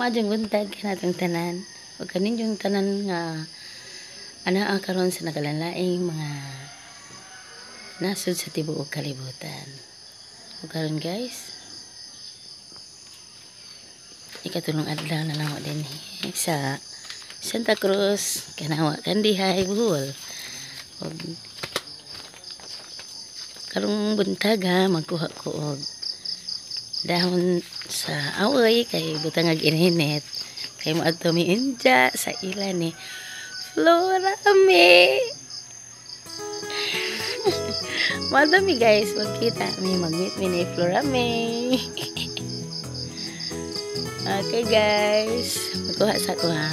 Maajong buntag kanatong tanan. O kanin yung tanan nga ana karon sa nagalanlaing mga nasud sa tibuok kalibutan. O karon guys, ikatulong adlaw na lang din sa Santa Cruz, Kanawa, Kandihay, Bohol. Og karong buntag ha, magkuha ko og dahon sa away kay butangag ininit kay moadto mi inja sa ila ni Florame. Madami guys, magkita mi mag-meet mi ni Florame. Okay guys, magkuha sa ko ha.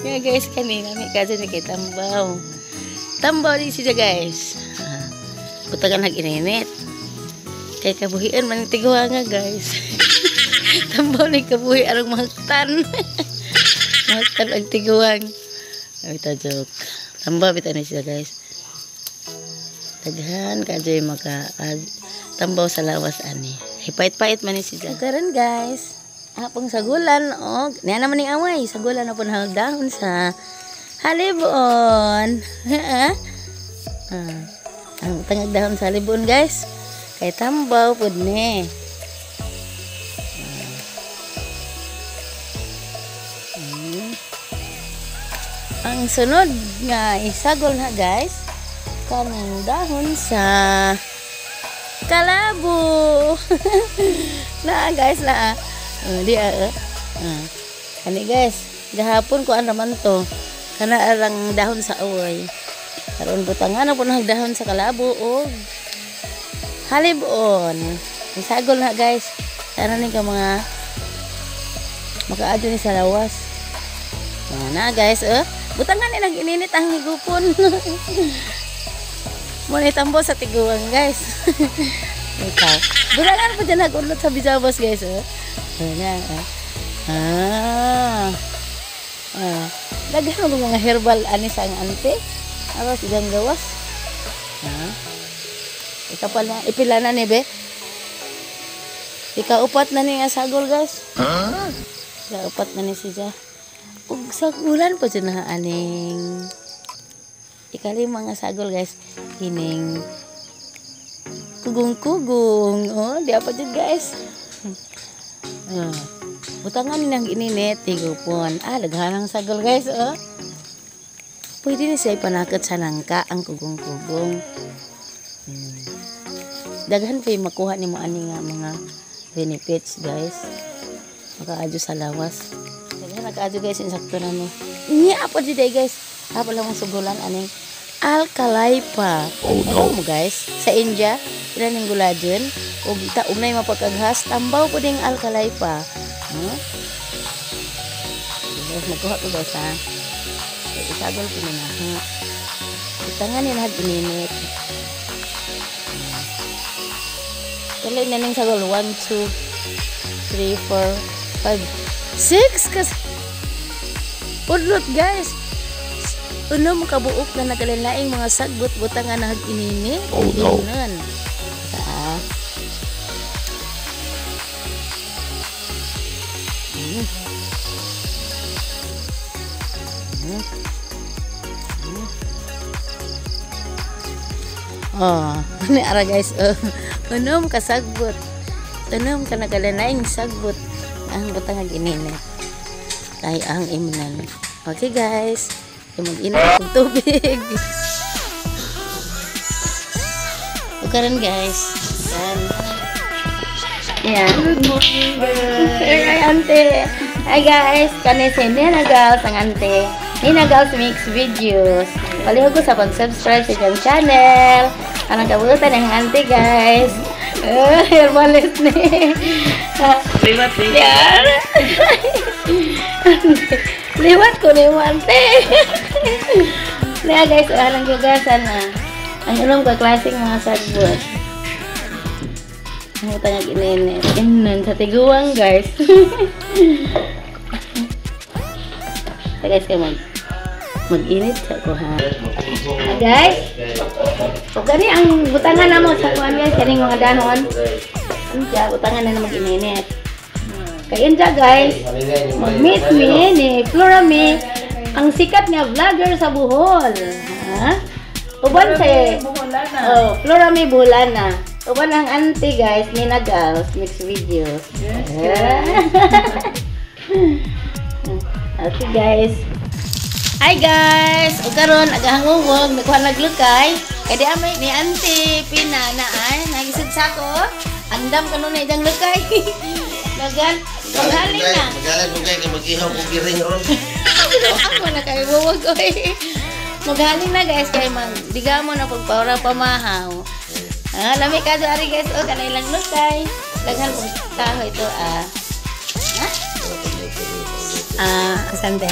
Yeah guys, kanina mi kasi ni kay tambaw. Tambaw di siya guys. Butagan nag-ininit. Kay kabuhian man tiguwa nga guys. Tambaw ni kabuhi arong mahagtan. Mahagtan ang tiguwang. Ay ta joke. Tambaw bitaw ni siya guys. Daghan kadyoy maka tambaw sa lawas ani. Hipait-pait man ni siya. Karon guys, apong sagulan og niya naman ning away. Sagulan na po nahagdahon sa halibon. Ang tangag dahon sa libon guys kay tambaw pud ni. Ang sunod nga isagol na guys kaning dahon sa kalabo. Na guys na di ani guys gahapon ko naman to kana arang dahon sa away. Karon butangan na po nagdahon sa kalabo o halibon. Isagol na guys. Sana ni ka mga makaadyo ni sa lawas. Na guys, butangan ni nag-ininit ang higupon. Muna itambo sa tiguan guys. Ikaw. Butangan po dyan nag-ulot sa bijabas guys. Lagyan mo mga herbal anis ang ante. Ano silang gawas? Ikapal na, ipila na ni be. Ikaupat na ni asagol guys. Ikaupat na ni siya. Ug sagulan pa dyan na aning ikalima nga sagol guys. Kining kugung-kugung. Oh, di apa dyan guys. Butangan ni nang ininit. Tigupon. Daghanang sagol guys. Oh. Pwede na siya ipanakot sa nangka ang kugong-kugong. Daghan pa yung makuha ni mo ani nga mga benefits guys. Makaadyo sa lawas. Daghan nakaadyo guys, insakto na mo. Niya apa di guys. Apa lang ang sugulan aning alkalaypa. Oh mo guys. Sa India, ilan yung gulajon. O kita umay mapagaghas. Tambaw po ding alkalaypa. Magkuha ko guys ha. Isagol ko na itangan nila gininit. Kailan na ning sagol 1, 2, 3, 4, 5, 6 kasi udlot guys. Uno mo kabuok na nagalain mga sagbot butangan na gininit. Oh no. Ni ara guys, unom ka sagbot. Unom ka nagalanayng sagbot ang butang gininit. Kay ang imunan. Okay guys, mag-init ng tubig. Karon guys. Yan. Good morning guys. Hi ante. Hi guys, kani si Ninagal sang ante. Ninagal mix videos. Palihog ko sa pag-subscribe sa inyong channel. Anong kabutan ng ante guys. Herbalis ni. Liwat ni. Yan. Liwat ko ni mo ante. Kaya guys, alang gugasan na. Ang ulong ka klaseng mga sagbot. Ang utang ininit. Inan sa tiguang guys. So guys, kayo mag-init sa kuha. Guys, o gani ang butangan na mo sa kuhan guys, kaning mga dahon. Anja, utangan na mag-ininit. Kaya anja guys, mag-meet me ni Florami, ang sikat nga vlogger sa Bohol. Ha? Uban si Florami Buholana. Uban ang auntie guys, ni Nagals, mixed videos. Okay guys. Hi guys! O karon agahangungog, nakuha naglukay. Kaya di amay ni auntie Pina na ay, nagisod sa ko. Andam ka nun na idang lukay. Nagan, maghaling na. Magalan mo kayo, mag-ihaw ko giring ron. Ako na kayo, buwag ko eh. Maghaling na guys, kaya diga mo na pagpawara pamahaw. Lami ka doon ari guys, o kanay lang lukay. Daghan po kaho ito asante.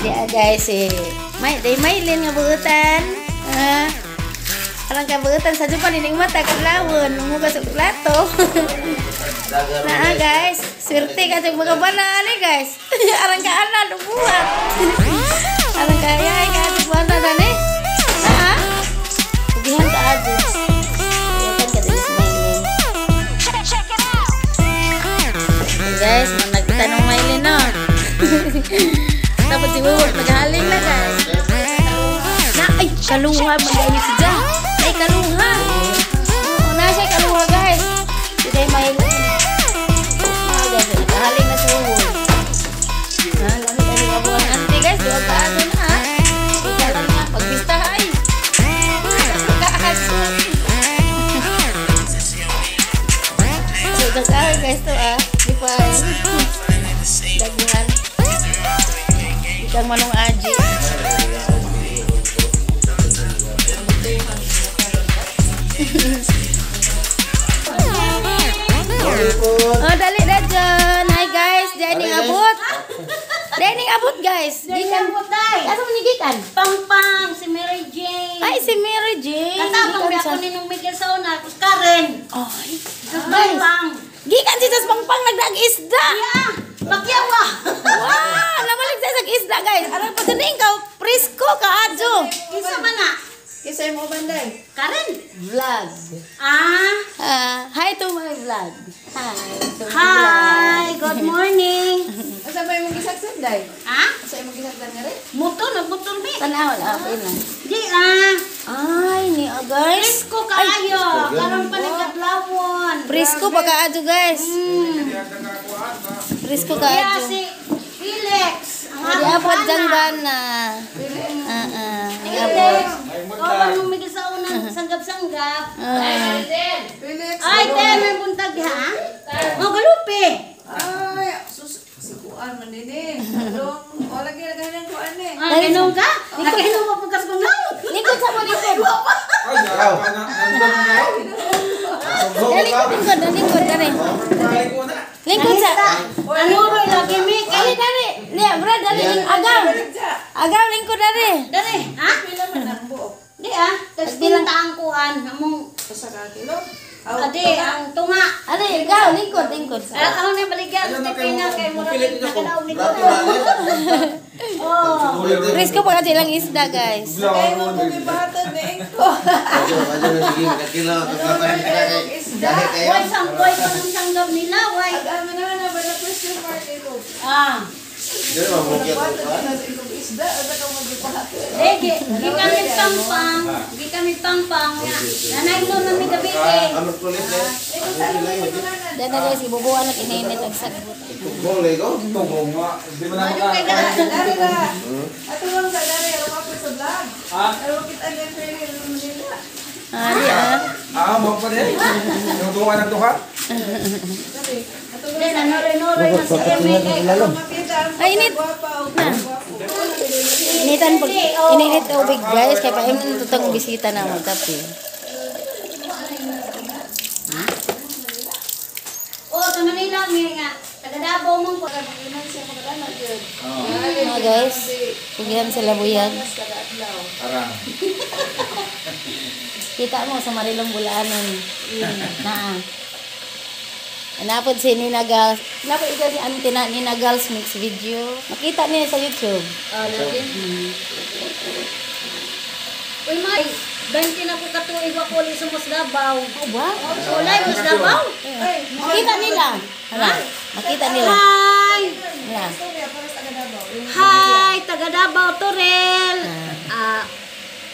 Dia guys mailin nga buutan. Parang kabuutan sa Japan ining mata kadlawon muga sa plato. Nah guys, swerte ka sa mga bana ni guys. Arang ka ana buhat. Arang kaya ka buhat na ni. Ugihan ka aja. Kan ka din mailin. Guys, nagtanong mailin no. Dapat si Wuwag naghaling na guys. Ay, kaluha mag-aini si Jah. Ay, kaluha. Na siya kaluha guys. Hindi mahilig. Guys, naghaling na si Wuwag. Lamig ang kabuhan auntie guys. Duwag ka ano na Ikalan nga, pagbista ay. Magkaaso. Duwag ka guys to Di pa daguhan. Ikang manong aji. Dali na dyan. Hi guys, dining abot. Dining abot guys. Gikan po tay. Asa mo nigikan? Pang si Mary Jane. Ay, si Mary Jane. Katapang Gikan ako sa- ninong Miguel sa una. Karen. Ay, Pang. gikan si Jas Pangpang nagdag-isda. Yeah. Bakyawa. Wow, nabalik sa isda guys. Aral pa din ikaw, presko ka adjo. Isa man na. Kisay mo banday. Karen. Vlog. Hi to my vlog. Hi to my Hi. vlog. Good morning. Asa ba yung gisagsan day? Ha? Asa yung gisagsan nga rin? Motor nagmotor mi. Tanaw na, okay na. Di Ay, ni guys. Presko kaayo. Karon pa ni kadlawon. Presko pa ka adjo guys. Presko ka Kaya adjo. si Felix. Ang Di akong apod bana. janggana. Ni Felix. apod. Kawan mo Miguel sa una. Sanggap-sanggap. Ah. Ay, tayo may buntag ha? Oh, galupi. Ay, si Kuan man din eh. O, lagi ng Kuan eh. Kainom ka? Nakainom mo pagkas kong lang. Likod sa mo likod. Ikaw. Likod, likod dali. Lingkod sa. Nanuroy lagi mi. Dali dali. Liya, bro, dali agaw. Agaw lingkod dali. Dari, ha? Pila man ang buok. Di Tapos pinta ang kuan. Among, Sa kakilo. adi, ang tunga. Ali, agaw lingkod, lingkod. Ako na baligyan. Sa pina kay mura nakalaw ni ko. Oh. Presko pa kasi lang isda guys. Kaya mo kumibatan na ko. Ajo na sige, kakilaw, kaklatan ka kay. Dahil kayo. Why sangkoy ko ng sanggap nila? Why? Ano naman na ba na question mark ito? Di ba mo kaya Kumibatan to? na sa ikong isda. Ano ka magipahatan? Di kami pampang. Di kami pampang. Nanay mo na may gabi eh. Ano tulis eh? Ito sa ano may pagkunanan. Dahil na guys, ibubuan at ininit ang sagbot. Boleh ko? Tunggu nga, di mo na Ano kay Dari na. Ato lang sa dari. Ano ka sa vlog? Ano kita niya pwede. Ano mo nila? Di mau pa din. Yung tuwa ng tuha. Dari. Ato Di lang sa nanore-nore na sa kami kay Mapita ang Ay, init. pagwapa o pagwapo. Initan pag ininit tubig guys, kaya pa yung tutang bisita na magkape. Oh, sa Manila may nga. Taga-Davao mong ko. Iman siya magkano yun. Mga guys, pugihan sila buyag. Arang. Kita mo sa Marilong Bulaanon. Naa. Napod si Nina Gals. Napod ito si Auntie na Nina Gals mix video. Makita niya sa YouTube. Oh, natin. Uy, May, 20 na ko katuig ako ulit sa Musdabaw. Oh, ba? Ulay, Musdabaw? Makita nila. Hala, makita nila. Hi! Hala. Istorya, para sa Tagadabaw. Hi, taga Davao, Torel. Hala.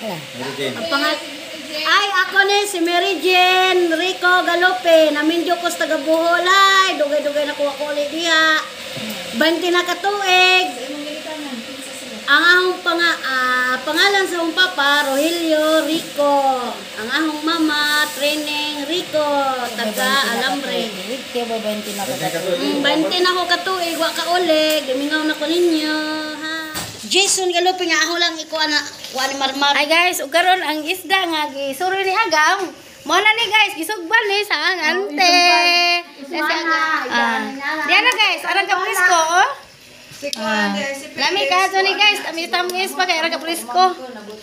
Ang ay, ako ni si Mary Jane Rico Galope. Namindyo ko sa taga Buholay. Dugay-dugay na kuha ko ulit diha. 20 na katuig. Ang ahong pangalan sa akong papa, Rogelio Rico. Ang ahong mama, Training Rico, taga Alambre. Kaya ba 20 na kagatuloy? 20 na ko katuig, wa ka ulig. Gamingaw na ko ninyo. Ha? Jason Galope nga ako lang ikuha na kuha ni Marmar. Ay guys, ug karon ang isda nga gisuro ni Agaw. Mo na ni guys, gisugban ni sa ang ante. Diyan na guys, arang ka presko oh. Si Kuan, si Lami ka to ni guys, tamis pa kay arang ka presko.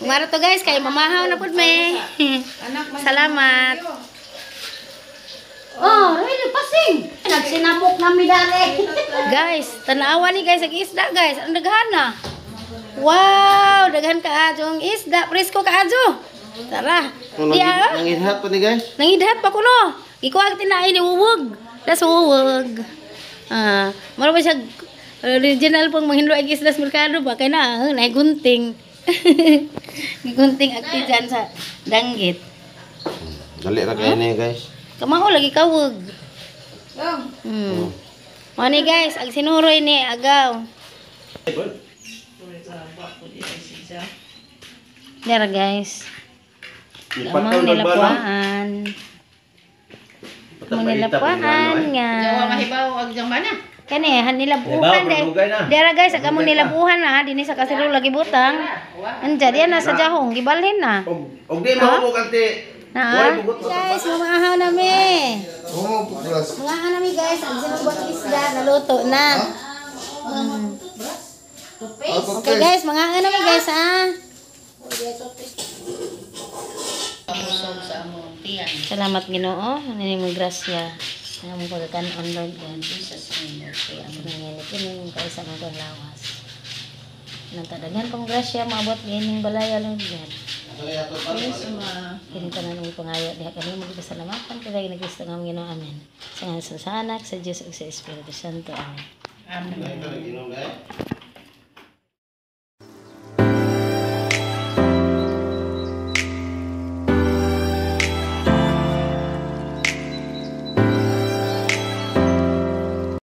Mara to guys, kay mamahaw na pud me. Salamat. Oh, really pasing. Nagsinabok na mi dare. Guys, tanawa ni guys ang isda guys. Ang daghana. Wow, daghan ka adyo ang isda, presko ka adyo. Tara. Diya. Nangidhat pa ni guys. Nangidhat pa kuno. Ikuha tinaay ni uwog. Das uwog. Mara ba siya original pong manghinlo ang isda sa merkado ba kay na gunting. Gunting akti dyan sa danggit. Dali ra kay ni guys. Kamao lagi kawog. Mo ni guys, ang sinuroy ni Agaw. Dara guys. Amang nilapuan. Amang nilapuan nga. Jawa mahibaw ag jang mana. Kani han nilabuhan deh. Dara guys, ag among nilabuhan na dinhi sa kasiro lagi butang. Anja diyan na sa jahong gibalhin na. Og di mo kanti. Na. Guys, mamahaw na mi. Oh, plus. Mamahaw na mi guys, ang sinubang isda naluto na. Okay guys, mga ano mi guys ha. Salamat Ginoo, ani mo grasya. Ang mo pagkaon Lord God Jesus name. Kaya ang nangyayari kini kay sa mga lawas. Nang tadagan pang grasya maabot gining balaya Lord God. Kini tanan mo pangayo diha kani mo gipasalamatan kay nagista nga Ginoo amen. Sa ngalan sa Anak sa Dios ug sa Espiritu Santo amen. Amen.